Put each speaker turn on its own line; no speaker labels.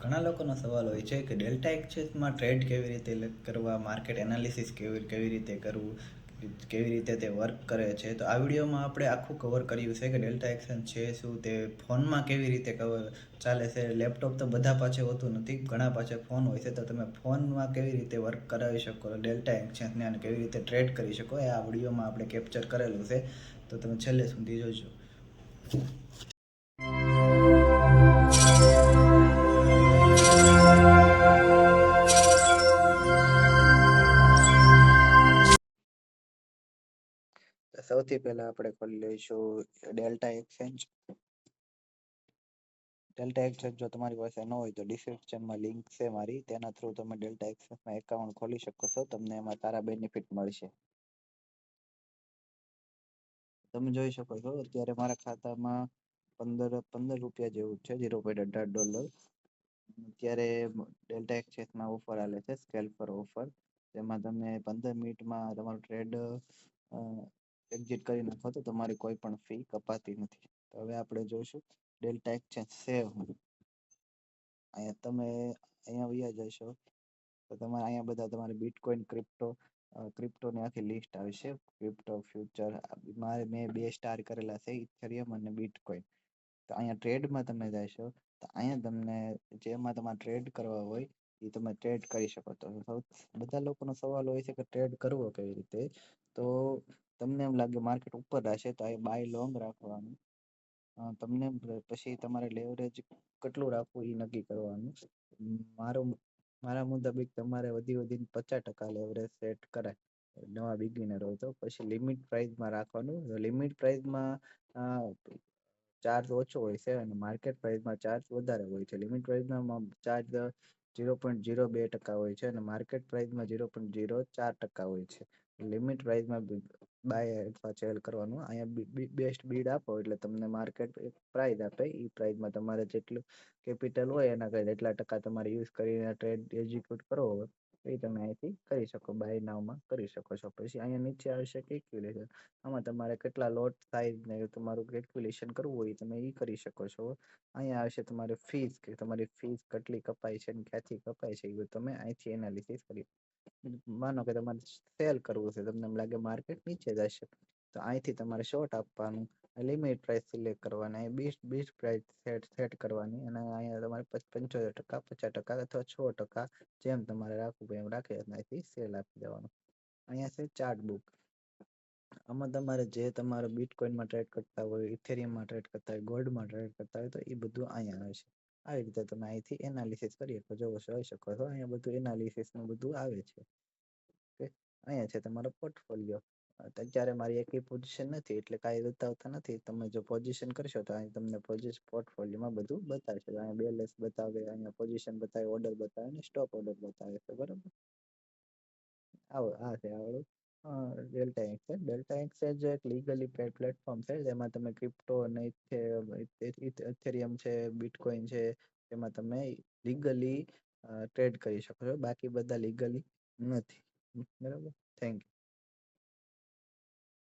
ઘણા લોકોનો સવાલ હોય છે કે ડેલ્ટા એક્સચેન્જમાં ટ્રેડ કેવી રીતે કરવા, માર્કેટ એનાલિસિસ કેવી રીતે કરવું, કેવી રીતે તે વર્ક કરે છે. તો આ વિડીયોમાં આપણે આખું કવર કર્યું છે કે ડેલ્ટા એક્સચેન્જ છે શું, તે ફોનમાં કેવી રીતે ચાલે છે. લેપટોપ તો બધા પાસે હોતું નથી, ઘણા પાસે ફોન હોય છે, તો તમે ફોનમાં કેવી રીતે વર્ક કરાવી શકો ડેલ્ટા એક્સચેન્જને અને કેવી રીતે ટ્રેડ કરી શકો એ આ વિડીયોમાં આપણે કેપ્ચર કરેલું છે. તો તમે છેલ્લે સુધી જોજો. સૌથી પહેલા આપણે ખોલી લઈશું ડેલ્ટા એક્સચેન્જ. ડેલ્ટા એક્સચેન્જ જો તમારી પાસે ન હોય તો ડિસ્ક્રિપ્શનમાં લિંક છે મારી, તેના થ્રુ તમે ડેલ્ટા એક્સચેન્જમાં એકાઉન્ટ ખોલી શકો છો. તમને એમાં સારા બેનિફિટ મળશે. તમે જોઈ શકો છો અત્યારે મારા ખાતામાં 15 રૂપિયા જેવું છે, $0.18. અત્યારે ડેલ્ટા એક્સચેન્જમાં ઓફર આલે છે, સ્કેલ પર ઓફર. તેમાં તમે 15 મિનિટમાં તમારો ટ્રેડ એક્ઝિટ કરી નાખો તો તમારી કોઈ પણ ફી કપાતી નથી. તો હવે આપણે જોઈશું ડેલ્ટા એક્સચેન્જ છે હું. અહીંયા તમે અહીંયા વયા જશો તો તમારે અહીંયા બધા તમારે બિટકોઈન, ક્રિપ્ટોની આખી લિસ્ટ આવશે. ક્રિપ્ટો ફ્યુચર મેં 2 સ્ટાર કરેલા છે, ઇથેરિયમ અને બિટકોઈન. તો અહીંયા ટ્રેડમાં તમે જશો તો અહીંયા તમને જેમાં તમારે ટ્રેડ કરવા હોય એ તમે ટ્રેડ કરી શકો. તો બધા લોકોનો સવાલ હોય છે કે ટ્રેડ કરવો કેવી રીતે. તો તમને એમ લાગે માર્કેટ ઉપર રહેશે તો આ બાય લોંગ રાખવાનું. તમને પછી તમારે લેવરેજ કેટલું રાખવું એ નક્કી કરવાનું. મારા મુતાબિક તમારે વધીને 50% લેવરેજ સેટ કરાય નવા બિગિનર હોય તો. પછી લિમિટ પ્રાઇસમાં રાખવાનું. લિમિટ પ્રાઇસમાં ચાર્જ ઓછો હોય છે અને માર્કેટ પ્રાઇસમાં ચાર્જ વધારે હોય છે. લિમિટ પ્રાઇસમાં ચાર્જ 0.02% હોય છે અને માર્કેટ પ્રાઇસમાં 0.04% હોય છે. લિમિટ પ્રાઇસમાં બાય અથવા સેલ કરવાનું. અહીંયા બેસ્ટ બીડ આપો એટલે તમને માર્કેટ પ્રાઇસ આપે, એ પ્રાઇસમાં તમારે જેટલું કેપિટલ હોય એના કરતા એટલા ટકા તમારે યુઝ કરીને ટ્રેડ એક્ઝિક્યુટ કરવો હોય એ તમે અહીંથી કરી શકો, બાય નાવમાં કરી શકો છો. પછી અહીંયા નીચે આવશે કેલ્ક્યુલેશન. આમાં તમારે કેટલા લોટ સાઈઝ ને તમારું કેલ્ક્યુલેશન કરવું હોય તમે એ કરી શકો છો. અહીંયા આવશે તમારે ફીસ, કે તમારી ફીસ કેટલી કપાય છે અને ક્યાંથી કપાય છે એ તમે અહીંથી એનાલિસિસ કરી. માનો કે તમારે સેલ કરવું છે, તમને એમ લાગે માર્કેટ નીચે જશે તો અહીંથી તમારે શોર્ટ આપવાનું, લિમિટ પ્રાઇસ સિલેક્ટ કરવાની, બેસ્ટ પ્રાઇસ સેટ કરવાની અને અહીંયા તમારે 75%, 50% અથવા 6% જેમ તમારે રાખવું એમ રાખી અહીંથી સેલ આપી દેવાનું. અહીંયા છે ચાર્ટ બુક. આમાં તમારે જે તમારે બિટકોઈનમાં ટ્રેડ કરતા હોય, ઇથેરિયમમાં ટ્રેડ કરતા હોય, ગોલ્ડમાં ટ્રેડ કરતા હોય તો એ બધું અહીંયા આવશે. આવી રીતે તમે અહીંથી એનાલિસિસ કરી શકો, જોઈ શકો છો. અહીંયા બધું એનાલિસિસ નું બધું આવે છે. ઓકે, અહીંયા છે તમારો પોર્ટફોલિયો. અત્યારે મારી એકેય પોઝિશન નથી એટલે કાંઈ બતાવતા નથી. તમે જો પોઝિશન કરશો તો અહીં તમને પોર્ટફોલિયોમાં બધું બતાવશે. અહીંયા બેલેન્સ બતાવે, અહીંયા પોઝિશન બતાવે, ઓર્ડર બતાવે અને સ્ટોપ ઓર્ડર બતાવે છે. બરાબર, આ છે આપણું ડેલ્ટા એક્સચેન્જ. ડેલ્ટા એક્સચેન્જ એક લીગલી પ્લેટફોર્મ છે જેમાં તમે ક્રિપ્ટો અને ઇથેરિયમ છે, બિટકોઈન છે, એમાં તમે લીગલી ટ્રેડ કરી શકો છો. બાકી બધા લીગલી નથી. બરાબર, થેન્ક યુ.